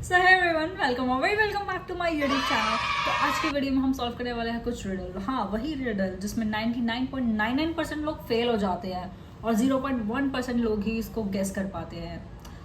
So hey everyone, welcome back to my YouTube channel. तो आज की वीडियो में हम सॉल्व करने वाले हैं कुछ रिडल। हाँ, वही रिडल जिसमें 99.99% लोग फेल हो जाते हैं और 0.1% लोग ही इसको गेस कर पाते हैं।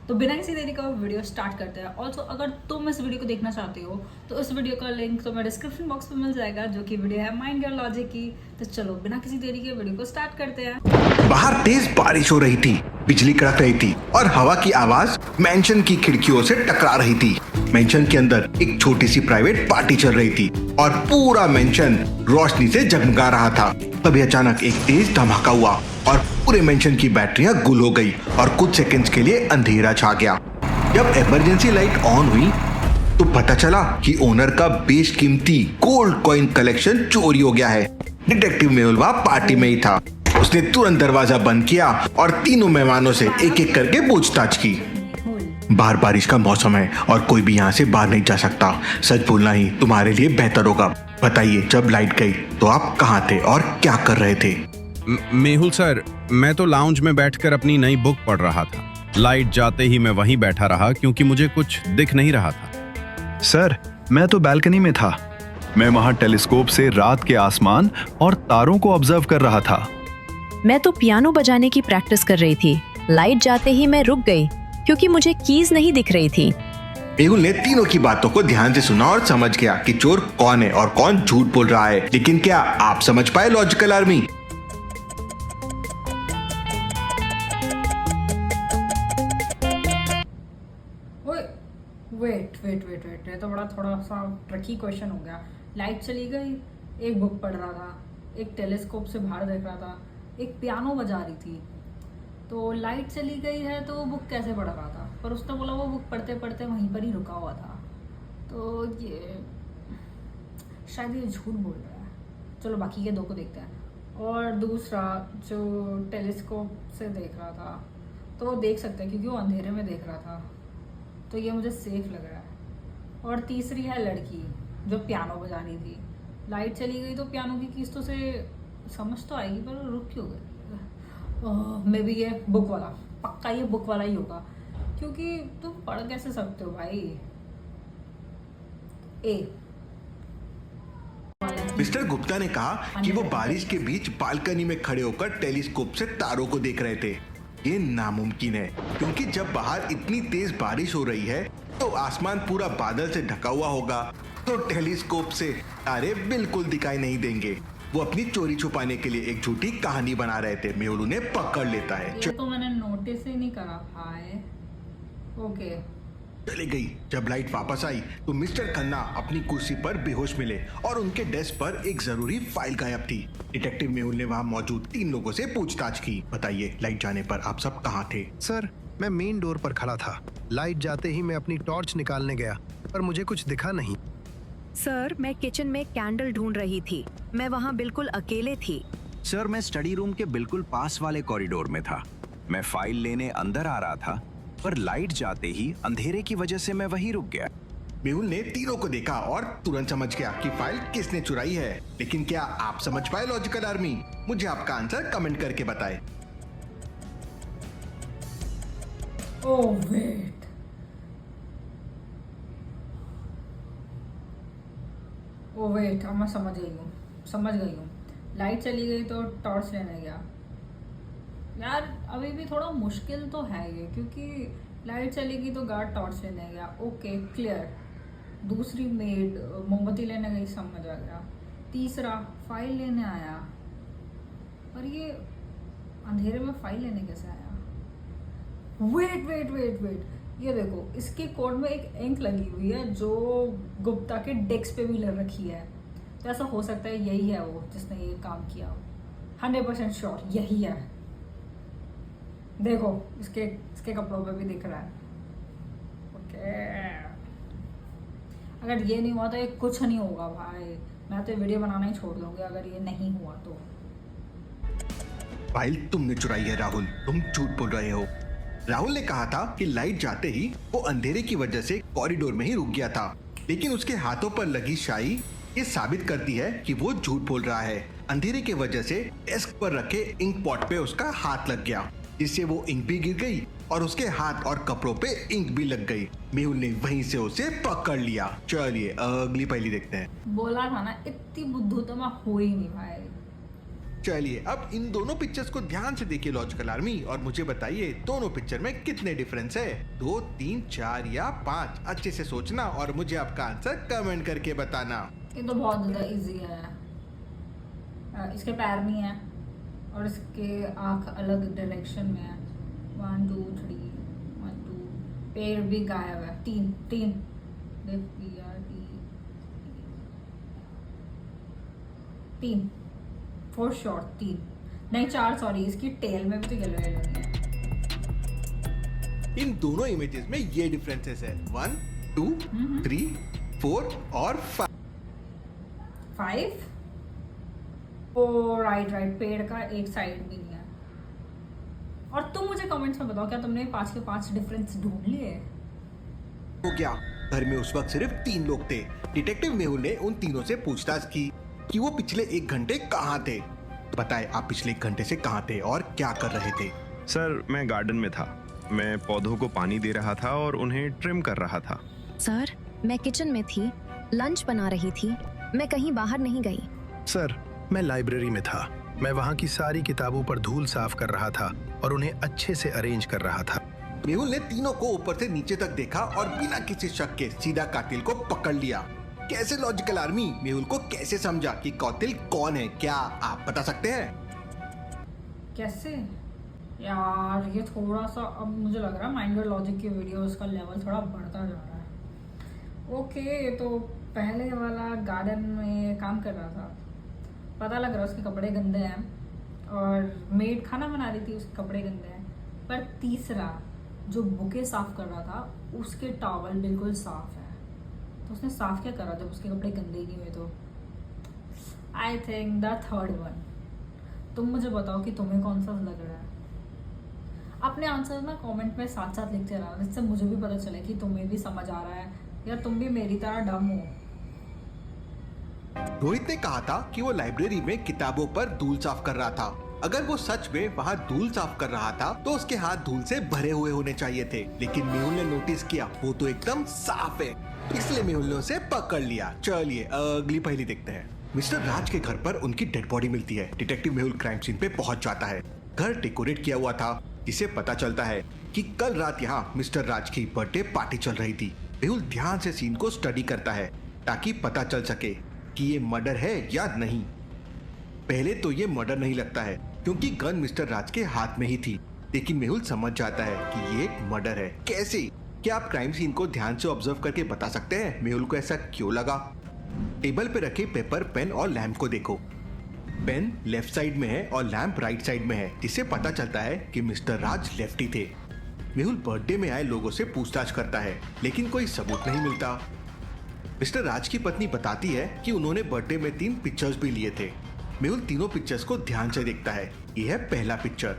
तो बिना किसी देरी का वीडियो स्टार्ट करते हैं। ऑल्सो अगर तुम इस वीडियो को देखना चाहते हो तो इस वीडियो का लिंक तुम्हें डिस्क्रिप्शन बॉक्स में मिल जाएगा, जो कि वीडियो है माइंड योर लॉजिक की। तो चलो बिना किसी देरी के वीडियो को स्टार्ट करते हैं। बाहर तेज बारिश हो रही थी, बिजली कड़क रही थी और हवा की आवाज मेंशन की खिड़कियों से टकरा रही थी। मेंशन के अंदर एक छोटी सी प्राइवेट पार्टी चल रही थी और पूरा मेंशन रोशनी से जगमगा रहा था। तभी अचानक एक तेज धमाका हुआ और पूरे मेंशन की बैटरियां गुल हो गई और कुछ सेकंड्स के लिए अंधेरा छा गया। जब इमरजेंसी लाइट ऑन हुई तो पता चला कि ओनर का बेशकीमती गोल्ड कॉइन कलेक्शन चोरी हो गया है। डिटेक्टिव मेहुल वहां पार्टी में ही था। उसने तुरंत दरवाजा बंद किया और तीनों मेहमानों से एक एक करके पूछताछ की। बाहर बारिश का मौसम है और कोई भी यहाँ से बाहर नहीं जा सकता। सच बोलना ही तुम्हारे लिए बेहतर होगा। बताइए, जब लाइट गई तो आप कहाँ थे और क्या कर रहे थे? मेहुल सर, मैं तो लाउंज में बैठकर अपनी नई बुक पढ़ रहा था। लाइट जाते ही मैं वहीं बैठा रहा क्योंकि मुझे कुछ दिख नहीं रहा था। सर, मैं तो बालकनी में था। मैं वहां टेलीस्कोप से रात के आसमान और तारों को ऑब्जर्व कर रहा था। मैं तो पियानो बजाने की प्रैक्टिस कर रही थी। लाइट जाते ही मैं रुक गई क्योंकि मुझे कीज नहीं दिख रही थी। मेहुल ने तीनों की बातों को ध्यान से सुना और समझ गया कि चोर कौन है और कौन झूठ बोल रहा है। लेकिन क्या आप समझ पाए लॉजिकल आर्मी? वेट, ये तो थोड़ा सा ट्रिकी क्वेश्चन हो गया। लाइट चली गई, एक बुक पढ़ रहा था, एक टेलीस्कोप से बाहर देख रहा था, एक पियानो बजा रही थी। तो लाइट चली गई है तो वो बुक कैसे पढ़ रहा था? पर उसने बोला वो बुक पढ़ते पढ़ते वहीं पर ही रुका हुआ था। तो ये शायद ये झूठ बोल रहा है। चलो बाकी के दो को देखते हैं। और दूसरा जो टेलीस्कोप से देख रहा था तो वो देख सकते हैं क्योंकि वो अंधेरे में देख रहा था। तो ये मुझे सेफ लग रहा है। और तीसरी है लड़की जो पियानो बजा रही थी। लाइट चली गई तो पियानो की कीज तो से समझ तो आएगी, पर रुक क्यों गई? मे बी ये बुक वाला, पक्का ये बुक वाला ही होगा, क्योंकि तुम पढ़ कैसे सकते हो भाई? ए। मिस्टर गुप्ता ने कहा कि वो बारिश के बीच बालकनी में खड़े होकर टेलीस्कोप से तारों को देख रहे थे। ये नामुमकिन है क्योंकि जब बाहर इतनी तेज बारिश हो रही है तो आसमान पूरा बादल से ढका हुआ होगा, तो टेलीस्कोप से तारे बिल्कुल दिखाई नहीं देंगे। वो अपनी चोरी छुपाने के लिए एक झूठी कहानी बना रहे थे। मेहुल उन्हें पकड़ लेता है। ये तो मैंने नोटिस ही नहीं करा भाई। ओके। चली गई। जब लाइट वापस आई तो मिस्टर खन्ना अपनी कुर्सी पर बेहोश मिले और उनके डेस्क पर एक जरूरी फाइल गायब थी। डिटेक्टिव मेहुल ने वहां मौजूद 3 लोगों से पूछताछ की। बताइए, लाइट जाने पर आप सब कहाँ थे? सर, मैं मेन डोर पर खड़ा था। लाइट जाते ही मैं अपनी टॉर्च निकालने गया, पर मुझे कुछ दिखा नहीं। सर, मैं किचन में कैंडल ढूंढ रही थी। मैं वहाँ बिल्कुल अकेले थी। सर, मैं स्टडी रूम के बिल्कुल पास वाले कॉरिडोर में था। मैं फाइल लेने अंदर आ रहा था, पर लाइट जाते ही अंधेरे की वजह से मैं वहीं रुक गया। मेहुल ने तीनों को देखा और तुरंत समझ गया कि फाइल किसने चुराई है। लेकिन क्या आप समझ पाए लॉजिकल आर्मी? मुझे आपका आंसर कमेंट करके बताएं। ओह वेट, अब मैं समझ गई हूँ। लाइट चली गई तो टॉर्च लेने गया। यार अभी भी थोड़ा मुश्किल तो है ये, क्योंकि लाइट चलेगी तो गार्ड टॉर्च लेने गया। Okay, clear. दूसरी मेड मोमबत्ती लेने गई, समझ आ गया। तीसरा फाइल लेने आया, पर ये अंधेरे में फाइल लेने कैसे आया? वेट, ये देखो, इसके कोड में एक इंक लगी हुई है जो गुप्ता के डेस्क पे भी लग रखी है। तो ऐसा हो सकता है यही है वो जिसने ये काम किया। 100% श्योर यही है। देखो, इसके कपड़ों पे भी दिख रहा है। ओके, अगर ये नहीं हुआ तो ये कुछ नहीं होगा भाई। मैं तो वीडियो बनाना ही छोड़ दूंगी अगर ये नहीं हुआ तो। फाइल तुमने चुराई है राहुल, तुम झूठ बोल रहे हो। राहुल ने कहा था कि लाइट जाते ही वो अंधेरे की वजह से कॉरिडोर में ही रुक गया था, लेकिन उसके हाथों पर लगी स्याही ये साबित करती है कि वो झूठ बोल रहा है। अंधेरे की वजह से डेस्क पर रखे इंक पॉट पे उसका हाथ लग गया, जिससे वो इंक भी गिर गई और उसके हाथ और कपड़ों पे इंक भी लग गई। मेहुल ने वहीं से उसे पकड़ लिया। चलिए अगली पहेली देखते हैं। बोला था ना, इतनी बुद्धू तो मैं हो ही नहीं भाई। चलिए अब इन दोनों पिक्चर्स को ध्यान से देखिए लॉजिकल आर्मी, और मुझे बताइए दोनों पिक्चर में कितने डिफरेंस है। 2, 3, 4 या 5। अच्छे से सोचना और मुझे आपका आंसर कमेंट करके बताना। ये तो बहुत ज़्यादा इजी है। इसके पैर नहीं है और इसके आँख अलग डायरेक्शन में है। 1 2 3 1 2, पैर भी गायब है। 3 3 फॉर श्योर 3 नहीं 4, सॉरी, इसकी टेल में भी तो येलो येलो नहीं है। इन दोनों इमेजेस में ये डिफरेंसेस है। 1 2 3 4 और 5। 5 ओ राइट, पेड़ का एक साइड भी नहीं है। और तुम मुझे कमेंट्स में बताओ, क्या तुमने 5 के 5 डिफरेंस ढूंढ लिए? हो गया। घर में उस वक्त सिर्फ 3 लोग थे। डिटेक्टिव मेहुल ने उन तीनों से पूछताछ की कि वो पिछले 1 घंटे कहाँ थे। बताएं आप पिछले 1 घंटे से कहाँ थे और क्या कर रहे थे। सर मैं गार्डन में था। मैं पौधों को पानी दे रहा था और उन्हें ट्रिम कर रहा था। सर मैं किचन में थी, लंच बना रही थी, मैं कहीं बाहर नहीं गई। सर मैं लाइब्रेरी में था। मैं वहाँ की सारी किताबों पर धूल साफ कर रहा था और उन्हें अच्छे से अरेंज कर रहा था। मेहुल ने तीनों को ऊपर से नीचे तक देखा और बिना किसी शक के सीधा कातिल को पकड़ लिया। कैसे लॉजिकल आर्मी? मेहुल को कैसे समझा कि कातिल कौन है? क्या आप बता सकते हैं? कैसे यार, ये थोड़ा सा अब मुझे लग रहा है माइंड और लॉजिक की वीडियोस का लेवल थोड़ा बढ़ता जा रहा है। ओके, तो पहले वाला गार्डन में काम कर रहा था, पता लग रहा है उसके कपड़े गंदे हैं और मेड खाना बना रही थी, उसके कपड़े गंदे हैं। पर तीसरा जो बुके साफ कर रहा था, उसके टॉवल बिल्कुल साफ है। तो उसने साफ क्या करा जब उसके कपड़े गंदे ही नहीं हुए? तो I think the third one. तुम मुझे बताओ कि तुम्हें कौन सा लग रहा है। अपने आंसर ना कमेंट में साथ साथ लिखते रहना, जिससे मुझे भी पता चले कि तुम्हें भी समझ आ रहा है या तुम भी मेरी तरह डम हो। रोहित ने कहा था कि वो लाइब्रेरी में किताबों पर धूल साफ कर रहा था। अगर वो सच में वहाँ धूल साफ कर रहा था तो उसके हाथ धूल से भरे हुए होने चाहिए थे, लेकिन मेहुल ने नोटिस किया वो तो एकदम साफ है, इसलिए मेहुल ने उसे पकड़ लिया। चलिए अगली पहेली देखते हैं। मिस्टर राज के घर पर उनकी डेड बॉडी मिलती है। डिटेक्टिव मेहुल क्राइम सीन पे पहुंच जाता है। घर डेकोरेट किया हुआ था, जिसे पता चलता है कि कल रात यहाँ मिस्टर राज की बर्थडे पार्टी चल रही थी। मेहुल ध्यान से सीन को स्टडी करता है ताकि पता चल सके कि ये मर्डर है या नहीं। पहले तो ये मर्डर नहीं लगता है क्योंकि गन मिस्टर राज के हाथ में ही थी, लेकिन मेहुल समझ जाता है कि ये एक मर्डर है। कैसे? क्या आप क्राइम सीन को ध्यान से ऑब्जर्व करके बता सकते हैं मेहुल को ऐसा क्यों लगा? टेबल पे रखे पेपर, पेन और लैंप को देखो। पेन लेफ्ट साइड में है और लैंप राइट साइड में है, जिससे पता चलता है कि मिस्टर राज लेफ्टी थे। मेहुल बर्थडे में आए लोगों से पूछताछ करता है, लेकिन कोई सबूत नहीं मिलता। मिस्टर राज की पत्नी बताती है कि उन्होंने बर्थडे में 3 पिक्चर्स भी लिए थे। मेहुल तीनों पिक्चर्स को ध्यान से देखता है। ये है पहला पिक्चर,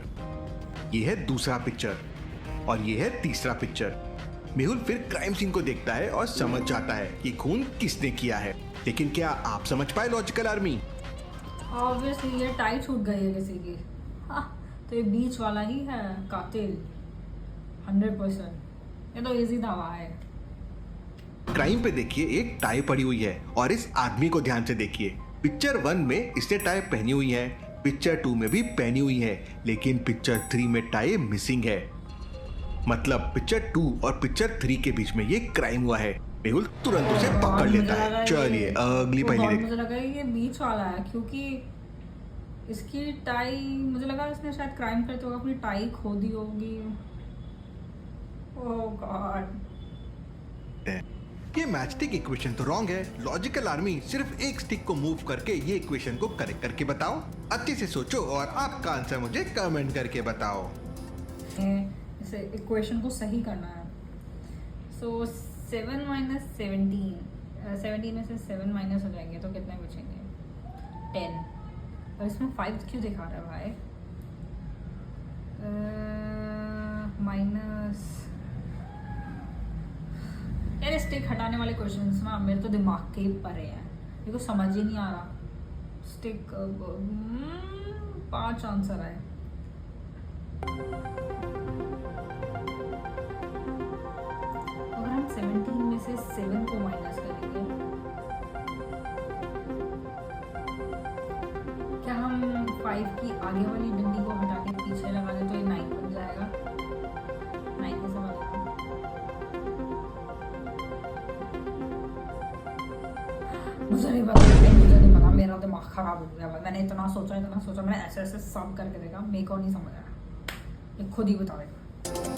ये है दूसरा पिक्चर और ये है तीसरा पिक्चर। मेहुल फिर क्राइम सीन को देखता है और समझ जाता है कि खून किसने किया है। लेकिन क्या आप समझ पाए लॉजिकल आर्मी? ऑब्वियसली ये टाई छूट गई है किसी की। तो ये बीच वाला ही है कातिल 100%। ये तो इजी दावा है। क्राइम पे देखिए एक टाई पड़ी हुई है और इस आदमी को ध्यान से देखिए। पिक्चर 1 में इसने टाई पहनी हुई है, पिक्चर 2 में भी पहनी हुई है, लेकिन पिक्चर 3 में टाई मिसिंग है। मतलब पिक्चर 2 और पिक्चर 3 के बीच में ये क्राइम हुआ है। मेहुल तुरंत उसे पकड़ लेता है। चलिए अगली पहेली देखते हैं। मुझे लगा ये बीच वाला है क्योंकि इसकी टाई, मुझे लगा इसने शायद क्राइम करते हुए अपनी टाई खो दी होगी। ओह गॉड। ये मैचस्टिक इक्वेशन तो रॉन्ग है। लॉजिकल आर्मी सिर्फ एक स्टिक को मूव करके ये इक्वेशन को करेक्ट करके बताओ। अच्छे से सोचो और आपका आंसर मुझे कमेंट करके बताओ। इसे इक्वेशन को सही करना है। सो 7 - 17, 17 में से 7 माइनस हो जाएंगे तो कितने बचेंगे? 10। और इसमें 5 क्यों दिखा रहा है भाई? माइनस, यार स्टिक हटाने वाले क्वेश्चंस ना मेरे तो दिमाग के ही परे हैं, मेरे को समझ ही नहीं आ रहा। स्टिक 5 आंसर है। 17 में से 7 को माइनस करेंगे। क्या हम 5 की आगे वाली डंडी को हटा के पीछे लगा दें तो ये 9 बन जाएगा। 9 कैसे बनेगा? मुझे नहीं पता भाई, मुझे नहीं पता, मेरा दिमाग खराब हो गया भाई। मैंने इतना सोचा मैंने ऐसे सब करके देखा, मेरे को नहीं समझ आया। ये खुद ही बता देगा।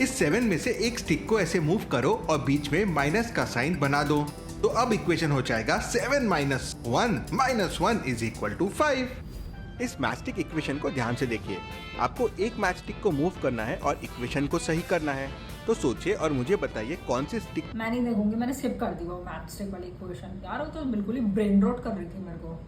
इस 7 में से एक स्टिक को ऐसे मूव करो और बीच में माइनस का साइन बना दो, तो अब इक्वेशन हो जाएगा 7 - 1 = 5। इस मैचस्टिक इक्वेशन को ध्यान से देखिए। आपको एक मैचस्टिक को मूव करना है और इक्वेशन को सही करना है। तो सोचिए और मुझे बताइए कौन सी स्टिक। मैं नहीं देखूंगी, मैंने स्किप कर दी वो मैथ स्टिक वाली इक्वेशन। यार वो तो बिल्कुल ही ब्रेन रॉट कर रही थी मेरे को।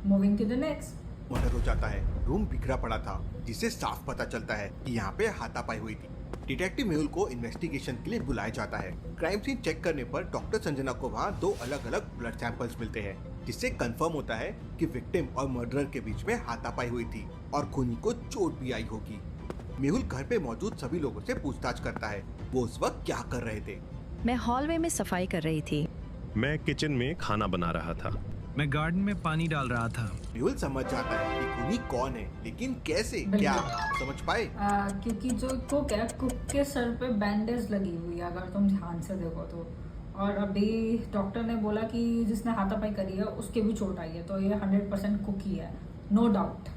Moving to the next. Murder हो जाता है। रूम बिखरा पड़ा था, जिससे साफ पता चलता है कि यहाँ पे हाथापाई हुई थी। डिटेक्टिव मेहुल को इन्वेस्टिगेशन के लिए बुलाया जाता है। क्राइम सीन चेक करने पर डॉक्टर संजना को वहाँ 2 अलग-अलग ब्लड सैंपल्स मिलते हैं, जिससे कंफर्म होता है कि विक्टिम और मर्डरर के बीच में हाथापाई हुई थी और खूनी को चोट भी आई होगी। मेहुल घर पे मौजूद सभी लोगों से पूछताछ करता है, वो उस वक्त क्या कर रहे थे। मैं हॉलवे में सफाई कर रही थी। मैं किचन में खाना बना रहा था। मैं गार्डन में पानी डाल रहा था। मेहुल समझ जाता है कि खूनी कौन है, लेकिन कैसे, क्या समझ पाए? क्योंकि जो कुक है, कुक के सर पे बैंडेज लगी हुई है अगर तुम ध्यान से देखो तो। और अभी डॉक्टर ने बोला कि जिसने हाथापाई करी है उसके भी चोट आई है, तो ये 100% कुक ही है, नो डाउट।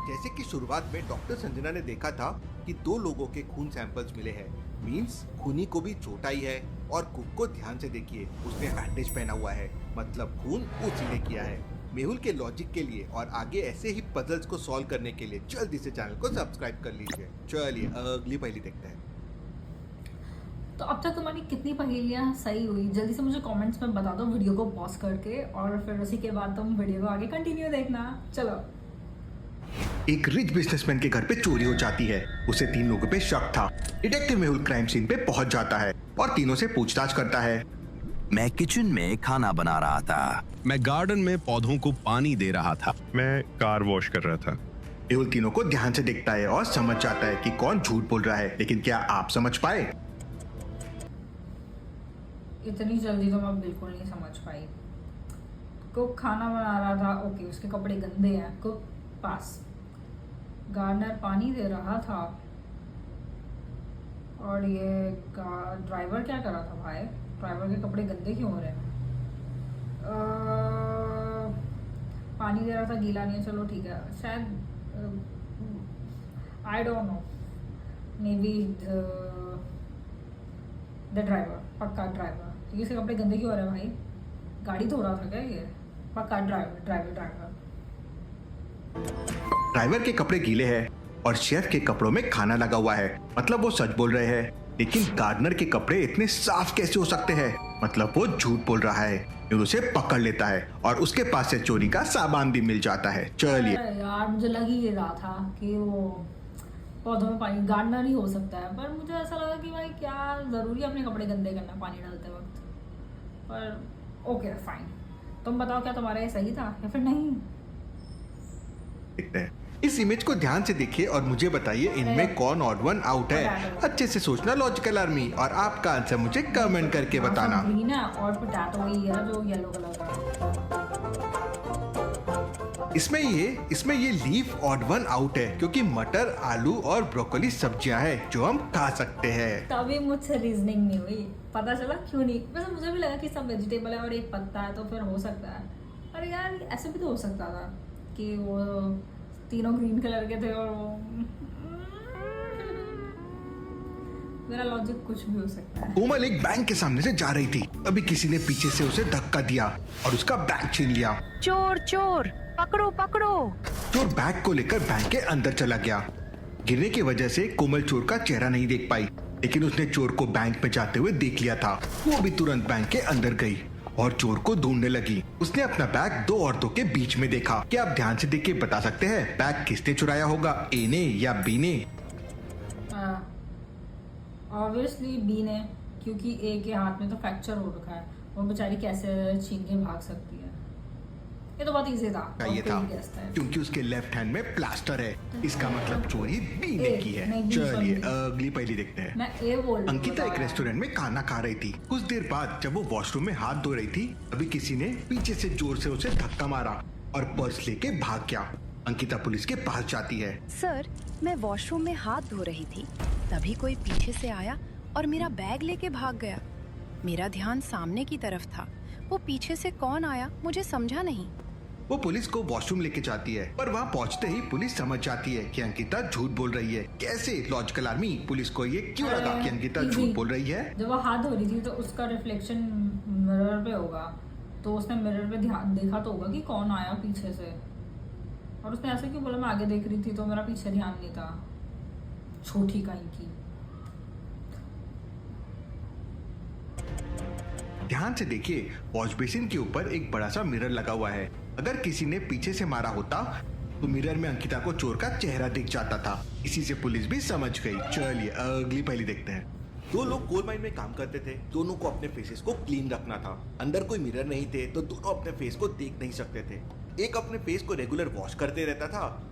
जैसे कि शुरुआत में डॉक्टर संजना ने देखा था कि 2 लोगों के खून सैंपल्स मिले हैं, मींस खूनी को भी चोट आई है। और कुक को ध्यान से देखिए, उसने बैंडेज पहना हुआ है, मतलब खून उसी ने किया है। मेहुल के लॉजिक के लिए और आगे ऐसे ही पजल्स को सॉल्व करने के लिए जल्दी से चैनल को सब्सक्राइब कर लीजिए। चलिए अगली पहेली देखते हैं। तो अब तक तुम्हारी कितनी पहेलियां सही हुई, जल्दी से मुझे कमेंट्स में बता दो वीडियो को पॉज करके, और फिर उसी के बाद तुम वीडियो को आगे कंटिन्यू देखना। चलो। एक रिच बिजनेसमैन के घर पे चोरी हो जाती है। उसे 3 लोगों पे शक था। डिटेक्टिव मेहुल क्राइम सीन पे पहुंच जाता है और तीनों से पूछताछ करता है। मैं किचन में खाना बना रहा था। मैं गार्डन में पौधों को पानी दे रहा था। मैं कार वॉश कर रहा था। मेहुल तीनों को ध्यान से देखता है और समझ जाता है कि कौन झूठ बोल रहा है, लेकिन क्या आप समझ पाए? इतनी जल्दी तो मैं बिल्कुल नहीं समझ पाई। कुक खाना बना रहा था, ओके, उसके कपड़े गंदे हैं, कुक पास। गार्डनर पानी दे रहा था, और ये ड्राइवर क्या कर रहा था भाई? ड्राइवर के कपड़े गंदे क्यों हो रहे हैं? पानी दे रहा था, गीला नहीं है, चलो ठीक है। शायद I don't know, may be the driver, पक्का ड्राइवर। क्योंकि इसके कपड़े गंदे क्यों हो रहे हैं भाई? गाड़ी धो रहा था क्या ये? पक्का ड्राइवर। ड्राइवर के कपड़े गीले हैं और शेफ के कपड़ों में खाना लगा हुआ है, मतलब वो सच बोल रहे हैं। लेकिन गार्डनर के कपड़े इतने साफ कैसे हो सकते हैं? मतलब वो झूठ बोल रहा है। फिर उसे पकड़ लेता है और उसके पास से चोरी का सामान भी मिल जाता है। चलिए। यार मुझे लग ही रहा था कि वो पौधों में पानी, गार्डनर ही हो सकता है, पर मुझे ऐसा लगा कि भाई क्या जरूरी है अपने कपड़े गंदे करना पानी डालते वक्त। पर ओके फाइन, तुम बताओ क्या तुम्हारा ये सही था या फिर नहीं? देखते हैं। इस इमेज को ध्यान से देखिए और मुझे बताइए इनमें कौन ऑड वन आउट है। अच्छे से सोचना लॉजिकल आर्मी, और आपका आंसर मुझे कमेंट करके बताना। ग्रीन है और पोटैटो वही है जो येलो कलर का। इसमें ये लीफ ऑड वन आउट है, क्योंकि मटर, आलू और ब्रोकोली सब्जियां हैं जो हम खा सकते हैं। तभी मुझसे रीजनिंग नहीं हुई, पता चला क्यों नहीं। वैसे मुझे भी लगा कि सब वेजिटेबल है और एक पत्ता है, तो फिर हो सकता है। अरे यार ऐसे भी तो हो सकता था कि वो तीनों ग्रीन कलर के थे और वो मेरा लॉजिक कुछ भी हो सकता है। कोमल एक बैंक के सामने से जा रही थी, तभी किसी ने पीछे से उसे धक्का दिया और उसका बैग छीन लिया। चोर चोर, पकड़ो पकड़ो। चोर बैग को लेकर बैंक के अंदर चला गया। गिरने की वजह से कोमल चोर का चेहरा नहीं देख पाई, लेकिन उसने चोर को बैंक में जाते हुए देख लिया था। वो भी तुरंत बैंक के अंदर गई और चोर को ढूंढने लगी। उसने अपना बैग 2 औरतों के बीच में देखा। क्या आप ध्यान से देख के बता सकते हैं बैग किसने चुराया होगा, ए ने या बी ने? ऑब्वियसली बी ने, क्योंकि ए के हाथ में तो फ्रैक्चर हो रखा है, वो बेचारी कैसे छीन के भाग सकती है। ये तो बहुत इजी था का ये और था कोई guess था। क्योंकि उसके लेफ्ट हैंड में प्लास्टर है। इसका मतलब चोरी बी ने ए, की है। नहीं, बी चलिए सॉरी। अगली पहली देखते हैं। मैं ए बोल रहा हूँ, अंकिता एक बताओ। रेस्टोरेंट में खाना खा रही थी। कुछ देर बाद जब वो वॉशरूम में हाथ धो रही थी, तभी किसी ने पीछे से जोर से उसे धक्का मारा और पर्स लेके भाग गया। अंकिता पुलिस के पास जाती है। सर, मैं वॉशरूम में हाथ धो रही थी, तभी कोई पीछे से आया और मेरा बैग लेके भाग गया। मेरा ध्यान सामने की तरफ था। वो पीछे से कौन आया मुझे समझा नहीं। वो पुलिस को वॉशरूम लेके जाती है, पर वहाँ पहुँचते ही पुलिस समझ जाती है कि अंकिता झूठ बोल रही है। कैसे? लॉजिकल आर्मी पुलिस को ये क्यों लगा कि अंकिता easy। झूठ बोल रही है? जब वो हाथ धो रही थी तो उसका रिफ्लेक्शन मिरर पे होगा, तो उसने मिरर पे ध्यान देखा तो होगा कि कौन आया पीछे से। और उसने ऐसे क्यों बोला? मैं आगे देख रही थी तो मेरा पीछे ध्यान नहीं था। छोटी कहीं की। ध्यान से देखिए, वॉश बेसिन के ऊपर एक बड़ा सा मिरर लगा हुआ है। अगर किसी ने पीछे से मारा होता तो मिरर में अंकिता को चोर का चेहरा दिख जाता था। इसी से पुलिस भी समझ गई। चलिए अगली पहली देखते हैं। दो लोग कोल माइन में काम करते थे। दोनों को अपने फेसेस को क्लीन रखना था। अंदर कोई मिरर नहीं थे तो दोनों अपने फेस को देख नहीं सकते थे। एक अपने फेस को रेगुलर वॉश करते रहता था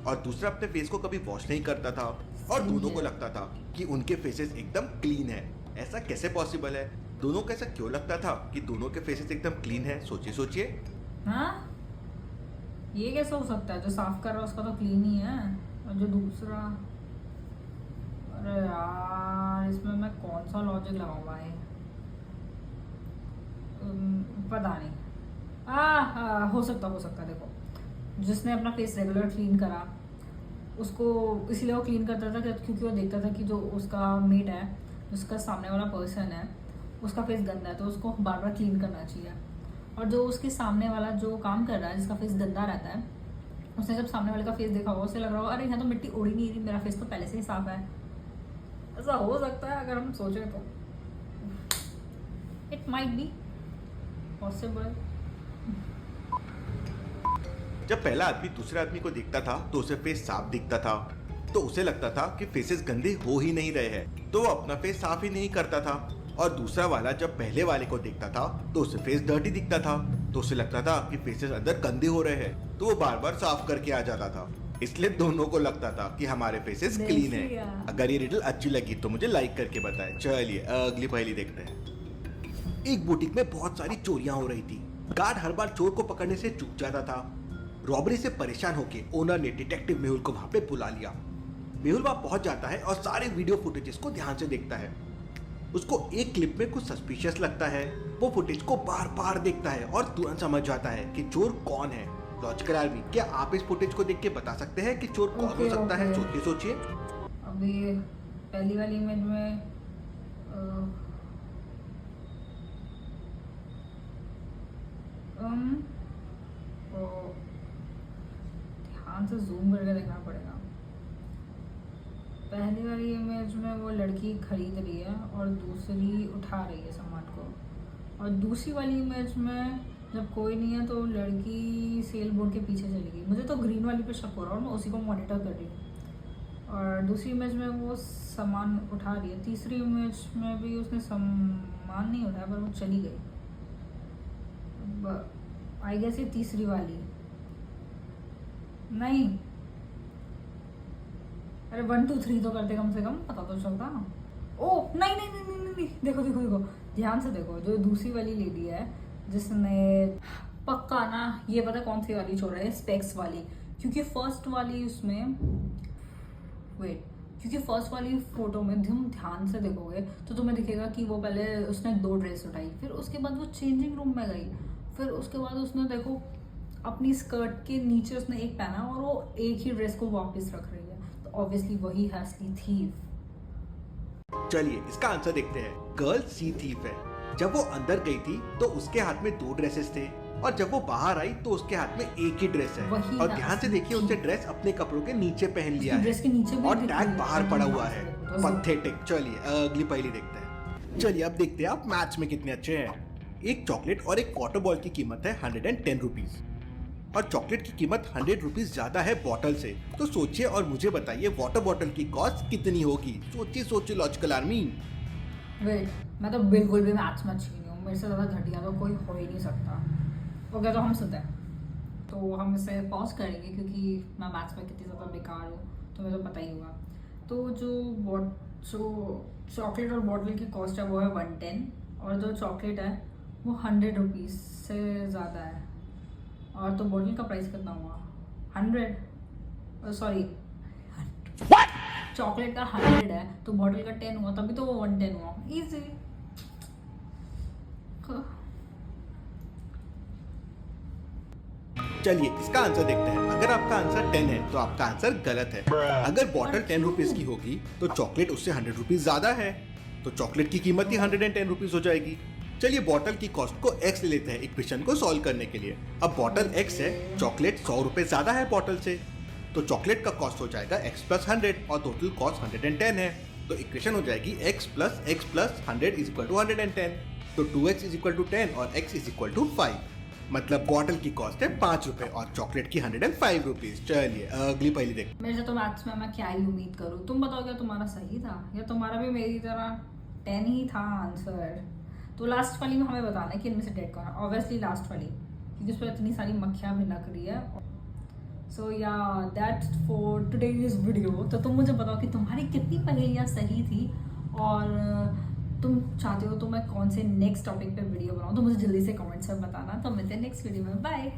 और दूसरा अपने फेस को कभी वॉश नहीं करता था, और दोनों को लगता था कि उनके फेसेस एकदम क्लीन है। ऐसा कैसे पॉसिबल है? दोनों को ऐसा क्यों लगता था कि दोनों के फेसेस एकदम क्लीन है? सोचिए सोचिए। हाँ, ये कैसे हो सकता है? जो साफ कर रहा है उसका तो क्लीन ही है, और जो दूसरा, अरे यार इसमें मैं कौन सा लॉजिक लगाऊंगा? है पता नहीं। हो सकता। देखो, जिसने अपना फेस रेगुलर क्लीन करा उसको इसलिए वो क्लीन करता था क्योंकि वो देखता था कि जो उसका मेट है, उसका सामने वाला पर्सन है, उसका फेस गंदा है, तो उसको बार बार क्लीन करना चाहिए। और जो उसके सामने वाला जो काम कर रहा है, जिसका फेस गंदा रहता है, उसने जब सामने वाले का फेस देखा होगा, उसे लग रहा होगा अरे यहाँ तो मिट्टी उड़ी नहीं रही, मेरा फेस तो पहले से ही साफ है। ऐसा हो सकता है अगर हम सोचे तो। It might be possible. जब पहला आदमी दूसरे आदमी को देखता था तो उसे फेस साफ दिखता था, तो उसे लगता था कि फेसेस गंदे हो ही नहीं रहे हैं, तो वो अपना फेस साफ ही नहीं करता था। और दूसरा वाला जब पहले वाले को देखता था तो उसे फेस डर्टी दिखता था, तो उसे लगता था कि फेसेस अंदर गंदे हो रहे हैं, तो वो बार बार साफ करके आ जाता था। इसलिए दोनों को लगता था कि हमारे फेसेस क्लीन है। अगर ये रिडल अच्छी लगी तो मुझे लाइक करके बताएं। चलिए अगली पहेली देखते हैं। एक बुटीक में बहुत सारी चोरियां हो रही थी। गार्ड हर बार चोर को पकड़ने से चूक जाता था। रॉबरी से परेशान होकर ओनर ने डिटेक्टिव मेहुल को वहां पे बुला लिया। मेहुल वहां पहुंच जाता है और सारे वीडियो फुटेजेस को ध्यान से देखता है। उसको एक क्लिप में कुछ सस्पिशियस लगता है। वो फुटेज को बार बार देखता है और तुरंत समझ जाता है कि चोर कौन है। लॉजिकल आर्मी, क्या आप इस फुटेज को देख के बता सकते हैं कि चोर कौन हो सकता है? सोचिए सोचिए। अभी पहली वाली इमेज में ध्यान से जूम करके देखना पड़ेगा। पहली वाली इमेज में वो लड़की खरीद रही है और दूसरी उठा रही है सामान को, और दूसरी वाली इमेज में जब कोई नहीं है तो लड़की सेल बोर्ड के पीछे चली गई। मुझे तो ग्रीन वाली पे शक हो रहा है और मैं उसी को मॉनिटर कर रही हूँ। और दूसरी इमेज में वो सामान उठा रही है। तीसरी इमेज में भी उसने सामान नहीं उठाया पर वो चली गई। आई गेस ये तीसरी वाली नहीं। अरे 1 2 3 तो करते कम से कम, पता तो चलता। ओ नहीं, देखो ध्यान से देखो। जो दूसरी वाली लेडी है जिसने पक्का ना ये पता कौन सी वाली चोर है, स्पेक्स वाली, क्योंकि फर्स्ट वाली फोटो में तुम ध्यान से देखोगे तो तुम्हें दिखेगा कि वो पहले उसने 2 ड्रेस उठाई, फिर उसके बाद वो चेंजिंग रूम में गई, फिर उसके बाद उसने देखो अपनी स्कर्ट के नीचे उसने एक पहना और वो एक ही ड्रेस को वापस रख रही है, तो ऑब्वियसली वही है असली थीफ। चलिए इसका आंसर देखते हैं। गर्ल सी थीफ है। जब वो अंदर गई थी तो उसके हाथ में 2 ड्रेसेस थे, और जब वो बाहर आई तो उसके हाथ में एक ही ड्रेस है। और ध्यान से देखिए, उसने ड्रेस अपने कपड़ों के नीचे पहन लिया है ड्रेस के नीचे भी और टैग बाहर पड़ा हुआ है। पैथेटिक। चलिए अगली पहेली देखते हैं। चलिए अब देखते हैं आप मैथ्स में कितने अच्छे हैं। एक चॉकलेट और एक वाटर बॉल की कीमत है 110 रुपीज, और चॉकलेट की कीमत 100 रुपीज ज्यादा है बॉटल से। तो सोचिए और मुझे बताइए वाटर बॉटल की कॉस्ट कितनी होगी? सोचिए लॉजिकल आर्मी। वेट, मैं तो बिल्कुल भी मैथ्स में अच्छी नहीं हूँ। मेरे से ज़्यादा घटिया तो कोई हो ही नहीं सकता। ओके तो हम सुनते हैं। तो हम इसे पॉज करेंगे क्योंकि मैं मैथ्स में कितनी ज़्यादा बेकार हूँ, तुम्हें तो पता ही होगा। तो जो चॉकलेट और बॉटल की कॉस्ट है वो है 110 और जो चॉकलेट है वो 100 रुपीज़ से ज़्यादा है। और तो बॉटल का प्राइस कितना हुआ? 100, सॉरी चॉकलेट का 100 है तो बॉटल का 10 हुआ, तभी तो वो 110 हुआ। इजी। चलिए इसका आंसर देखते हैं। अगर आपका आंसर 10 है तो आपका आंसर गलत है। अगर बॉटल 10 रुपीज की होगी तो चॉकलेट उससे 100 रुपीज ज्यादा है, तो चॉकलेट की कीमत ही 110 रुपीज हो जाएगी। चलिए बॉटल की कॉस्ट को x ले लेते हैं इक्वेशन को सॉल्व करने के लिए। अब बॉटल x है, चॉकलेट 100 रुपए ज्यादा है बॉटल से, तो चॉकलेट का कॉस्ट हो जाएगा x प्लस 100 और टोटल कॉस्ट 110 है। तो इक्वेशन हो जाएगी x plus 100 is equal to 110। तो 2x इज इक्वल टू 10 और x इज इक्वल टू 5। मतलब बॉटल की कॉस्ट है 5 रुपए और चॉकलेट की 105 रुपीज। चलिए अगली पहली देख। मेरे से तो मैथ्स में मैं क्या ही उम्मीद करूँ। तुम बताओ क्या तुम्हारा सही था या तुम्हारा भी मेरी तरह 10 ही था आंसर? तो लास्ट वाली में हमें बताना है कि इनमें से डेड कौन है। ऑब्वियसली लास्ट वाली, क्योंकि उस पर इतनी सारी मक्खियाँ भी लग रही है। सो या दैट्स फॉर टुडेज वीडियो। तो तुम मुझे बताओ कि तुम्हारी कितनी पहेलियाँ सही थी और तुम चाहते हो तो मैं कौन से नेक्स्ट टॉपिक पे वीडियो बनाऊँ, तो मुझे जल्दी से कमेंट्स में बताना। तो मिलते हैं नेक्स्ट वीडियो में। बाय।